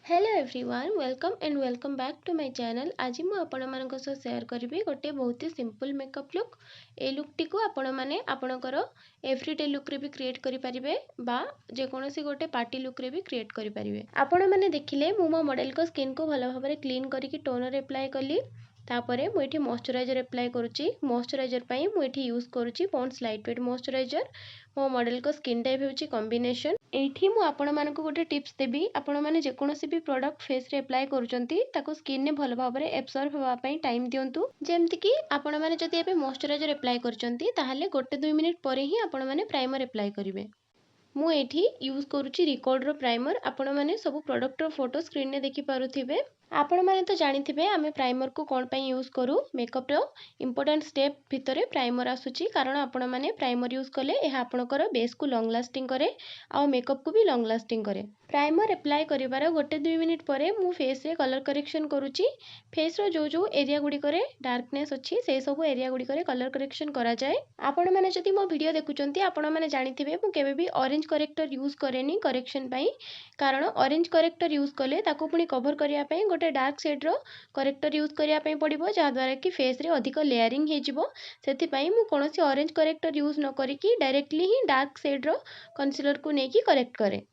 Hello everyone welcome back to my channel. आज मु आपण मानक सह शेयर करी गोटे बहुत ही सिंपल मेकअप लुक। ए लुक टी को आपण मैंने आपणकर एवरीडे लुक रे भी क्रिएट करि परिबे बा जेकोसी गोटे पार्टी लुक रे भी क्रिएट करि परिबे। आपण मैंने देखिले मु मो मॉडल को स्किन को भल भाव क्लीन करके टोनर अप्लाई कली। तापरे मु एठी मॉइस्चराइजर अप्लाई करूची। मॉइस्चराइजर पई मु एठी यूज करूची पॉन्ड्स लाइट वेट मॉइस्चराइजर। मो मॉडल को स्किन टाइप होची कॉम्बिनेशन। एठी मु आपण मानक गोटे टिप्स देबी। आपण माने जेकोसी भी प्रोडक्ट फेस रे अप्लाई करूचंती ताको स्किन ने भल भाव एब्सॉर्ब होवा पई टाइम दियंतु। जेमति कि आपण माने जदि एबे मॉइस्चराइजर अप्लाई करचंती ताहाले गोटे 2 मिनिट परे ही आपण माने प्राइमर अप्लाई करिवे। मु एठी यूज करूची रिकॉर्ड रो प्राइमर। आपण माने सब प्रोडक्ट रो फोटो स्क्रीन ने देखि पारुथिबे। आपण माने तो जानिथिबे आमे प्राइमर को कोन पई यूज करू। मेकअप रो इंपोर्टेंट स्टेप भितरे प्राइमर आसुची कारण आपण माने प्राइमर यूज कले एहा आपणकर बेस को लॉन्ग लास्टिंग करे आ मेकअप को भी लॉन्ग लास्टिंग करे। प्राइमर अप्लाई करिवार गोटे 2 मिनिट परे मु फेस रे कलर करेक्शन करूची। फेस रो जो जो एरिया गुडी करे डार्कनेस अछि से सब एरिया गुडी करे कलर करेक्शन करा जाय। आपण माने जदि मो वीडियो देखुचंती आपण माने जानिथिबे मु केबे भी ऑरेंज करेक्टर यूज करेनी करेक्शन पई कारण ऑरेंज करेक्टर यूज कले ताको पुनी कवर करिया पई गोटे डार्क शेड रो करेक्टर यूज करिया पई पड़िबो जा द्वारा कि फेस रे अधिक लेयरिंग हे जिवो। सेति पई मु कोनोसी ऑरेंज करेक्टर यूज न करिकि डायरेक्टली ही डार्क शेड रो कंसीलर को नेकी करेक्ट करे।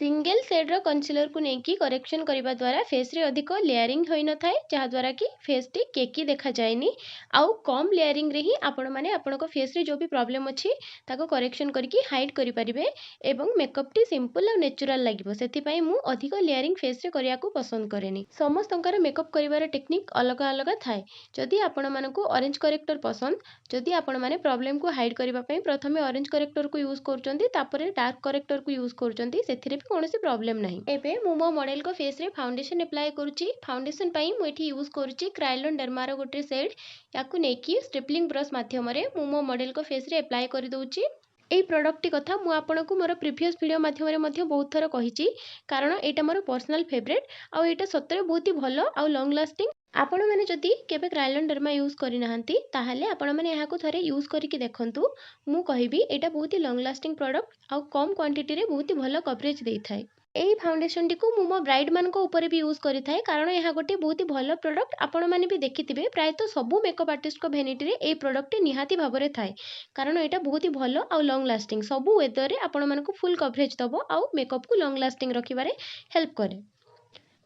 सिंगल शेड रो कंसीलर को नेकी करेक्शन करिबा द्वारा फेस रे अधिक लेयरिंग होई न थाए जहा द्वारा कि फेस टी केकी देखा जायनी। आउ कम लेयरिंग रे ही आपण माने आपनको फेस रे जो भी प्रॉब्लम अछि ताको करेक्शन करके हाइड करि परिबे एवं मेकअप टी सिंपल और नेचुरल लागिबो। सेति पई मु अधिक लेयरिंग फेस रे करिया को पसंद करेनी। समस्तंकर मेकअप करिवार टेक्निक अलग अलग थाए। जदि आपण मानकु ऑरेंज करेक्टर पसंद जदि आपण माने प्रॉब्लम को हाइड करिबा पई प्रथमे ऑरेंज करेक्टर को यूज करचंती तापरे डार्क करेक्टर को यूज करचंती सेथिरे भी कोनोसी प्रॉब्लम नहीं। एबे मु मो मॉडल को फेस रे फाउंडेशन अप्लाई करूची। फाउंडेशन पई मु एठी यूज करूची क्रायोलन डर्मा रो गोटे शेड। याकु नेकी स्टेपलिंग ब्रश माध्यम रे मु मो मॉडल को फेस रे अप्लाई करि दउची। एई प्रोडक्ट टी कथा मु आपनको मोर प्रीवियस वीडियो माध्यम रे मध्ये बहुत थर कहिची कारण एटा मोर पर्सनल फेवरेट आ एटा सतरे बहुत ही भलो आ लॉन्ग लास्टिंग। आपण माने जदि केबे क्रायोलन डर्मा यूज करि नाहंती ताहाले आपण माने एहा को थरे यूज करिकि देखंतु। मु कहिबी एटा बहुत ही लॉन्ग लास्टिंग प्रोडक्ट आ कम क्वांटिटी रे बहुत ही भलो कवरेज देई थाए। एई फाउंडेशन टी को मु मो ब्राइड मान को ऊपर भी यूज करि थाए कारण एहा गोटे बहुत ही भलो प्रोडक्ट। आपण माने भी देखिथिबे प्राय तो सबु मेकअप आर्टिस्ट को वेनिटी रे एई प्रोडक्ट टी निहाती भाबरे थाए कारण एटा बहुत ही भलो आ लॉन्ग लास्टिंग सबु वेदर रे आपण मान को फुल कवरेज दबो आ मेकअप को लॉन्ग लास्टिंग रखिबारे हेल्प करे।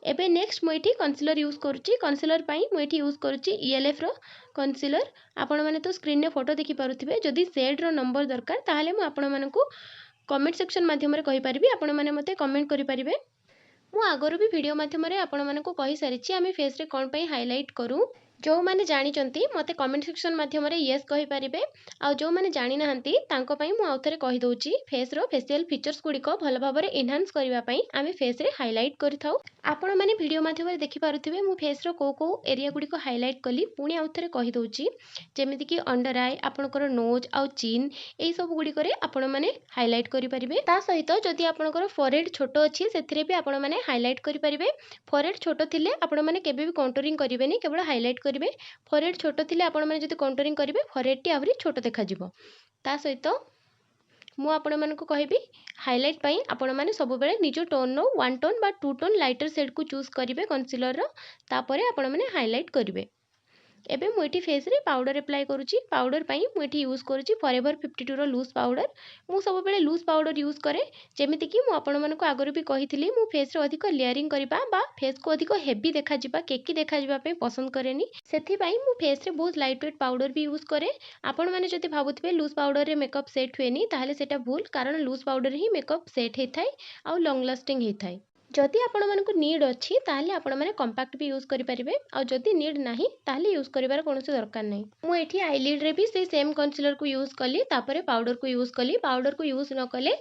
एबे नेक्स्ट मु एठी कंसीलर यूज करूची। कंसीलर पई मु एठी यूज करूची ईएलएफ रो कंसीलर। आपण माने तो स्क्रीन ने फोटो देखि पारुथिबे। जदि शेड रो नंबर दरकार ताहाले मु आपण मानकु कमेंट सेक्शन माध्यम रे कहि परिबी। आपण माने मते कमेंट करि परिबे। मु आगरो भी वीडियो माध्यम रे आपण मानकु कहि सारिछि आमे फेस रे कोन पई हाइलाइट करू। जो माने जानि चंती मते कमेंट सेक्शन माध्यम रे यस कहि परिबे आ जो माने जानि नाहंती तांको पई मु आउथरे कहि दउची फेस रो फेशियल फीचर्स गुडी को भल भाबरे एनहांस करिवा पई आमे फेस रे हाइलाइट करिथाउ। आपण माने वीडियो माध्यम रे देखि पारुथिबे मु फेस रो को एरिया गुडी को हाइलाइट कली पुणी आउथरे कहि दउची जेमिति कि अंडर आई आपनकर नोज आ चिन एई सब गुडी करे आपण माने हाइलाइट करि परिबे। ता सहित जदि आपनकर फोरहेड छोटो अछि सेथिरे भी आपण माने हाइलाइट करि परिबे। फोरहेड छोटो थिले आपण माने केबे भी कंटूरिंग करिवेनी केवल हाइलाइट करिवे। फोरहेड छोटो थिले आपण माने जदि कंटूरिंग करिवे फोरहेड टी आवरी छोटो देखा जिवो। ता सहित मु आपण मानकु कहिबी हाइलाइट पई आपण माने सब बेले निजो टोन नो 1 टोन बा 2 टोन लाइटर शेड को चूज करिवे कंसीलर रो तापरे आपण माने हाइलाइट करिवे। एबे मु एठी फेस रे पाउडर अप्लाई करूची। पाउडर पई मु एठी यूज करूची फॉरएवर 52 रो लूज पाउडर। मु सब बेले लूज पाउडर यूज करे जेमिति कि मु आपण मानकु आगरो भी कहिथिली मु फेस रे अधिक लेयरिंग करिबा बा फेस को अधिक हेवी देखा जिबा केकी देखा जिबा पे पसंद करेनी। सेथि पई मु फेस रे बहुत लाइट वेट पाउडर भी यूज करे। आपण माने जति भाबुथिबे लूज पाउडर रे मेकअप सेट हुएनी ताहाले सेटा भूल कारण लूज पाउडर ही मेकअप सेट हे थाए आ लॉन्ग लास्टिंग हे थाए। जदि आपण मानकु नीड अछि ताहाले आपण माने कॉम्पैक्ट भी यूज करि परिबे आ जदि नीड नाही ताहाले यूज करिवार कोनोसी दरकार नै। मु एठी आईलिड रे भी से सेम कंसीलर को यूज कली तापरे पाउडर को यूज कली। पाउडर को यूज न कले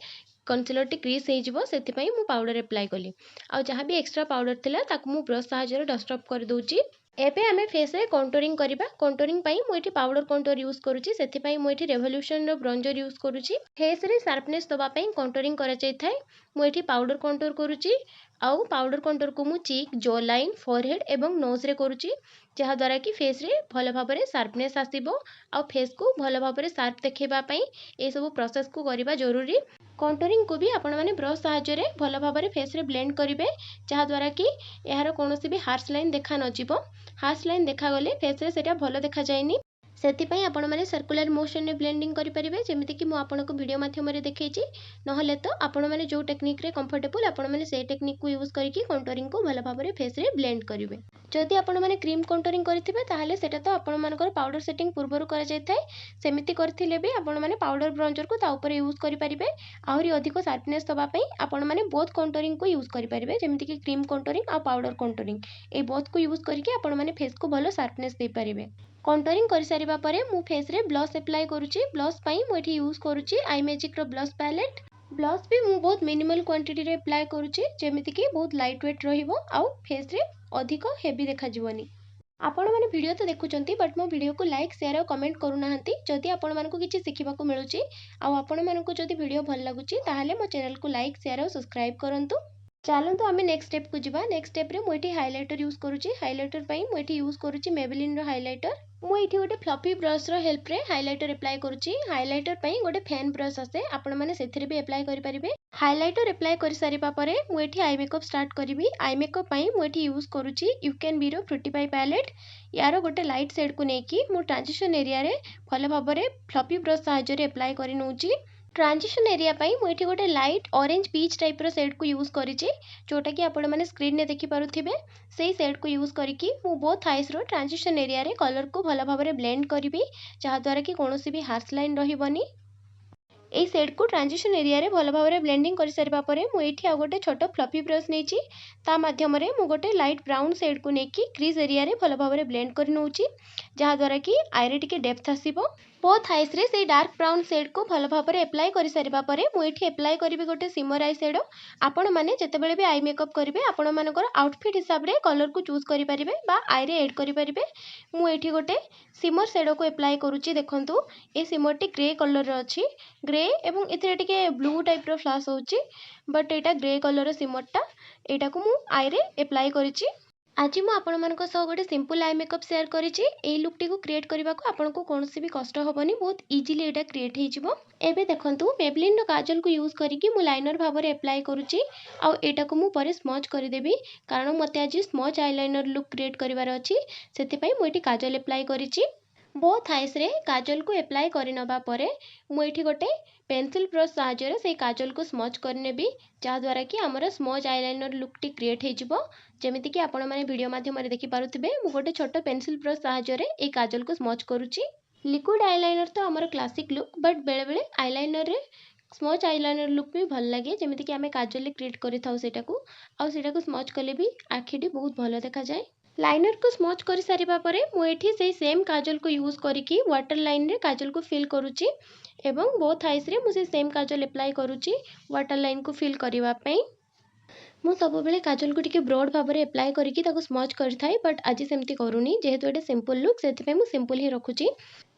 कंसीलर टी क्रीज हे जिवो सेति पई मु पाउडर अप्लाई कली आ जहां भी एक्स्ट्रा पाउडर थिला ताकु मु ब्रश सहायरे डस्ट ऑफ कर दउची। एबे आमे फेस रे कंटूरिंग करिबा। कंटूरिंग पई मु एठी पाउडर कंटूर यूज करूची सेति पई मु एठी रेवोल्यूशन रो ब्रंजर यूज करूची। फेस रे शार्पनेस दबा पई कंटूरिंग करा जाय थाए। मु एठी पाउडर कंटूर करूची आउ पाउडर कंटूर को मु चीक जो लाइन फोरहेड एवं नोज रे करूची जहा द्वारा कि फेस रे भल भाबरे शार्पनेस आसीबो आ फेस को भल भाबरे शार्प देखेबा पई ए सब प्रोसेस को करिबा जरूरी। कंटूरिंग को भी आपण माने ब्रश साहाय्य भल भाव में फेस रे ब्लेंड करेंगे जहाँद्वारा कि यार कौन भी हार्श लाइन देखा नजिब। हार्श लाइन देखागले फेस रे सेटा भल देखा जाएनी। सेतिपाई आपण माने सर्कुलर मोशन रे ब्लेंडिंग करि परिबे जेमिति कि मु आपनको वीडियो माध्यम रे देखैछि। नहले तो आपण माने जो टेक्निक रे कंफर्टेबल आपण माने से टेक्निक को यूज करके कंटूरिंग को भल भाव में फेस रे ब्लेंड करिवे। जदि आपण माने क्रीम कंटूरिंग करथिबे ताहाले सेटा तो आपण मानकर पाउडर सेटिंग पूर्वरु करा जाय थाए। सेमिति करथिले भी आपण माने पाउडर ब्रंजर को ता ऊपर यूज करि परिबे। आहुरी अधिक शार्पनेस दबा पई आपण माने बोथ कंटूरिंग को यूज करि परिबे जेमिति कि cream contouring uh powder contouring A both को यूज करके आपण माने फेस को भलो शार्पनेस दे परिबे। कंटूरिंग कर सारिबा परे मु फेस रे ब्लश अप्लाई करूची। ब्लश पई मु एठी यूज करूची आई मैजिक रो ब्लश पैलेट। ब्लश भी मु बहुत मिनिमल क्वांटिटी रे अप्लाई करूची जेमिति कि बहुत लाइट वेट रहिबो आ फेस रे अधिक हेवी देखा जीवनी। आपण माने वीडियो तो देखुचंती बट मो वीडियो को लाइक शेयर और कमेंट करू नाहंती। जदि आपण मानको किछि सिखिबा को मिलुची आ आपण मानको जदि वीडियो भल लागुची ताहाले मो चैनल को लाइक शेयर और सब्सक्राइब करंतु। चलतु आम नेक्स्ट स्टेप को जीवा। नेक्स्ट स्टेप रे मुझे हाइलाइटर यूज करूची। हाइलाइटर पई मुझे यूज करूची मेबेलिन रो हाइलाइटर। मुझे गोटे फ्लफी ब्रश रो हेल्प रे हाइलाइटर अप्लाई करूची। हाइलाइटर पई गोटे फैन ब्रश आसे आपण माने सेथिरे भी अप्लाई करि परिबे। हाइलाइटर अप्लाई करि सारिबा परे मुझे आई मेकअप स्टार्ट करिवि। आई मेकअप पई मुझे यूज करूची यू कैन बी रो फ्रूटी पाई पैलेट। यार गोटे लाइट शेड को नेकी मु ट्रांजिशन एरिया रे भल भाव रे फ्लफी ब्रश सहायता रे अप्लाई करि नउची। ट्रांजिशन एरिया पई मुझे गोटे लाइट ऑरेंज पीच टाइप रो शेड को यूज करिछि जोटा कि आपण माने स्क्रीन ने देखि पारुथिबे। सेही शेड को यूज करिकि मु बोथ आईज रो ट्रांजिशन एरिया रे कलर को भल भाव रे ब्लेंड करिवि जहाँद्वारा कि कोनोसी भी हार्श लाइन रहिबनी। এই शेड को ट्रांजिशन एरिया रे भल भाव में ब्लेंडिंग कर सारिबा परे मु एठी आ गोटे छोट फ्लफी ब्रश नेछि ता माध्यम रे मु गोटे लाइट ब्राउन शेड को नेकी क्रीज एरिया रे भल भाव में ब्लेंड कर नउछि जहाँद्वारा कि आई रे टिके डेप्थ आसीबो। बोथ आईज रे से डार्क ब्राउन शेड को भल भाव में अप्लाई कर सारिबा परे मु एठी अप्लाई करिवि गोटे सिमर आई शेडो। आपण माने जेतेबेले भी आई मेकअप करिवे आपण मानकर आउटफिट हिसाब रे कलर को चूज करि परिबे बा आई रे ऐड करि परिबे। मु एठी गोटे सिमर शेडो को अप्लाई करूची। देखंतु ए सिमर टी ग्रे कलर रो अछि। ग्रे एवं इथिरे टिके ब्लू टाइप रो फ्लैश होउची बट एटा ग्रे कलर रो सिमरटा एटा को मु आई रे अप्लाई करिची। आज मु आपण मानक सह गोटे सिंपल आई मेकअप शेयर करिछि। ए लुक टी को क्रिएट करबा को आपण को कोनोसी भी कष्ट होबनी बहुत इजीली एटा क्रिएट हे जिवो। एबे देखंतु मेबेलिन रो काजल को यूज करिकि मु लाइनर भाव रे अप्लाई करूची आ एटा को मु परे स्मच करि देबी कारण मते आज स्मच आईलाइनर लुक क्रिएट करिवार अछि सेति पई मु एटी काजल अप्लाई करिछि। बोथ आईज रे काजल को अप्लाई करि नबा परे मु एठी गोटे पेंसिल ब्रश सहायता रे से काजल को स्मच करनेबी जहाँद्वारा कि आमर स्मच आईलाइनर लुक टी क्रिएट हे जिवो। जेमिति कि आपण माने वीडियो माध्यम रे देखि पारुथिबे मु गोटे छोट पेंसिल ब्रश सहायता रे ए काजल को स्मच करूची। लिक्विड आईलाइनर तो आमर क्लासिक लुक बट बेले बेले आईलाइनर रे स्मच आईलाइनर लुक भी भल लगे जेमिति कि आमे काजल रे क्रिएट करि थाउ सेटा को स्मच कले भी आखिटी बहुत भलो देखा जाए। लाइनर को स्मच कर सारिबा परे मु एठी सेही सेम काजल को यूज करिकि वाटर लाइन रे काजल को फिल करूची एवं बोथ आईज रे मु से सेम काजल अप्लाई करूची वाटर लाइन को फिल करिवा पई। मु सब बेले काजल को टिके ब्रॉड भाव में अप्लाई करिकि ताको स्मच करथाई बट आज सेमती करूनी जेहेतु एटा सिंपल लुक सेति पई मु सिंपल ही रखुची।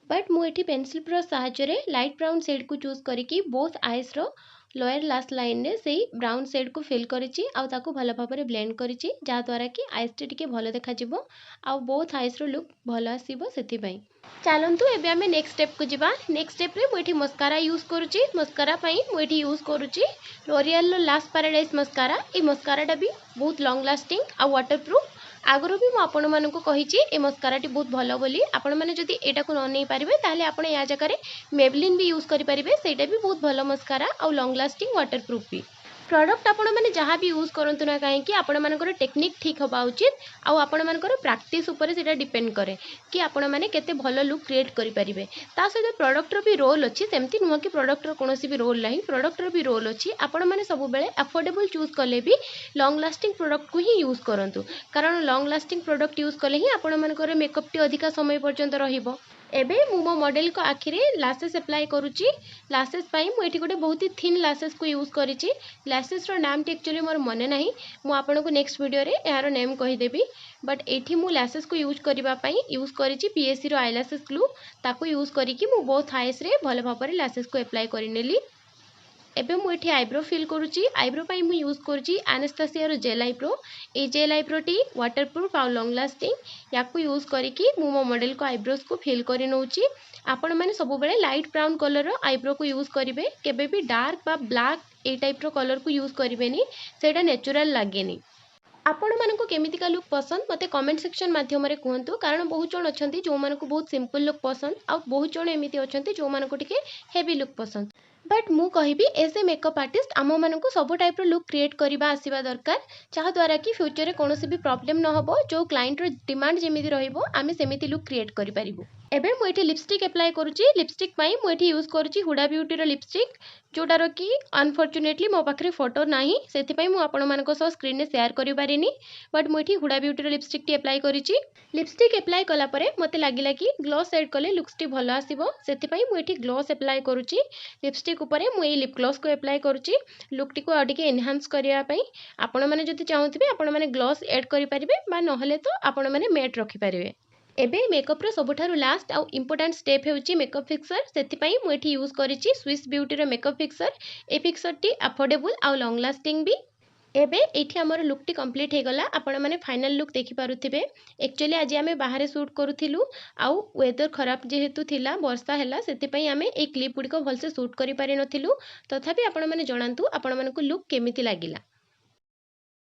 बट मु एठी पेंसिल ब्रश सहायता रे लाइट ब्राउन शेड को चूज करिकि बोथ आईज रो लोअर लास्ट लाइन रे सेही ब्राउन शेड को फिल करिछि आ ताको भल भाव में ब्लेंड करिछि जहाँद्वारा कि आईज टिके भल देखा जिवो आ बोथ आईज रो लुक भल आसीबो सेति पई। चलतु एबे आमे नेक्स्ट स्टेप को जीवा। नेक्स्ट स्टेप रे मुझे मस्कारा यूज करूची। मस्कारा पई मुझे यूज करूची लोरियल लास्ट पैराडाइज मस्कारा। ए मस्काराटा भी बहुत लॉन्ग लास्टिंग आ वाटरप्रूफ। आगुरी भी आपण मानक कही ए मस्काराटी बहुत भल बोली आपण मैंने जदि एटा को न नहीं पारे ताहले आपण या जगह मेबेलिन भी यूज करि परिबे सेटा भी बहुत भल मस्कारा आ लॉन्ग लास्टिंग वाटरप्रूफ भी। प्रोडक्ट आपण मैंने जहाँ भी यूज करंतु ना कहीं आपण मानकर टेक्निक ठीक होबा उचित आ आपण मानकर प्रैक्टिस ऊपर सेटा डिपेंड करे कि आपण माने केते भल लुक क्रिएट करि परिबे। ता सहित प्रोडक्ट रो भी रोल अछि सेमती नुह कि प्रोडक्ट रो कोनोसी भी रोल नाही। प्रोडक्ट रो भी रोल अछि आपण माने सब बेले अफोर्डेबल चूज कले भी लॉन्ग लास्टिंग प्रोडक्ट को ही यूज करंतु कारण लॉन्ग लास्टिंग प्रोडक्ट यूज कले ही आपण मानकर मेकअप टी अधिका समय पर्यंत रहिबो। एबे मु मो मॉडल को आखिरे लासेस अप्लाई करूची। लासेस पाई मु एठी गोटे बहुत ही थिन लासेस को यूज करिची। लासेस रो नाम टी एक्चुअली मोर मने नाही मु आपन को नेक्स्ट वीडियो रे यार नेम कहि देबी बट एठी मु लासेस को यूज करबा पई यूज करिची पीएससी रो आईलासेस ग्लू ताको यूज करिकि मु बोथ आईज रे भल भाबरे लासेस को अप्लाई करि नेली। एबे मु एठी आईब्रो फिल करूची। आईब्रो पाई मु यूज करूची एनास्तासिया रो जेल आईब्रो। ए जेल आईब्रो टी वाटरप्रूफ आ लॉन्ग लास्टिंग। याकू यूज करिकी मु मो मॉडल को आईब्रोज को फिल करि नउची। आपण माने सब बेले लाइट ब्राउन कलर रो आईब्रो को यूज करिवे, केबे भी डार्क बा ब्लैक ए टाइप रो कलर को यूज करिवेनी, सेटा नेचुरल लागेनी। आपण मानको केमितिका लुक पसंद मते कमेंट सेक्शन माध्यम रे कहंतु, कारण बहुत जण अछंती जो मानको बहुत सिंपल लुक पसंद आ बहुत जण एमिति अछंती जो मानको टिके हेवी लुक पसंद। बट मु कहिबी एज ए मेकअप आर्टिस्ट आम मानको सब टाइप रो लुक क्रिएट करबा आसीबा दरकार, जहा द्वारा कि फ्यूचर रे कोनोसी भी प्रॉब्लम न होबो, जो क्लाइंट रो डिमांड जेमिति रहिबो आमे सेमिति लुक क्रिएट करि परिबो। एबे मु एठी लिपस्टिक अप्लाई करूची। लिपस्टिक पाई मु एठी यूज करूची हुडा ब्यूटी रो लिपस्टिक, जोटार कि अनफॉर्चुनेटली मो पाखरे फोटो नाही, सेति पाई मु आपण मानको सह स्क्रीन रे शेयर करि पारिनी। बट मु एठी हुडा ब्यूटी रो लिपस्टिक टी अप्लाई करिची। लिपस्टिक अप्लाई कला परे मते लागिला कि ग्लॉस एड कले लुक्स टी भलो आसीबो, सेति पाई मु एठी ग्लॉस अप्लाई करूची। लिपस्टिक ऊपर मु ए लिप ग्लॉस को अप्लाई करूची लुक टी को आडिके एनहांस करिया पई। आपण माने जति चाहूथिबे आपण माने ग्लॉस ऐड करि परिबे, बा नहले तो आपण माने मैट रखि परिबे। एबे मेकअप रो सबठारु लास्ट आ इंपोर्टेंट स्टेप हेउची मेकअप फिक्सर। सेति पाई मु एठी यूज करिची स्विस ब्यूटी रो मेकअप फिक्सर। ए फिक्सर टी अफोर्डेबल आ लॉन्ग लास्टिंग भी। एबे एठी हमर लुक टी कंप्लीट हे गला। आपण माने फाइनल लुक देखि पारुथिबे। एक्चुअली आज आमे बाहरे शूट करूथिलु, आउ वेदर खराब जेहेतु थिला, वर्षा हैला, सेति पई आमे ए क्लिप गुडी को भलसे शूट करि पारि नथिलु। तथापि आपण माने जणांतु आपण मानको लुक केमिति लागिला।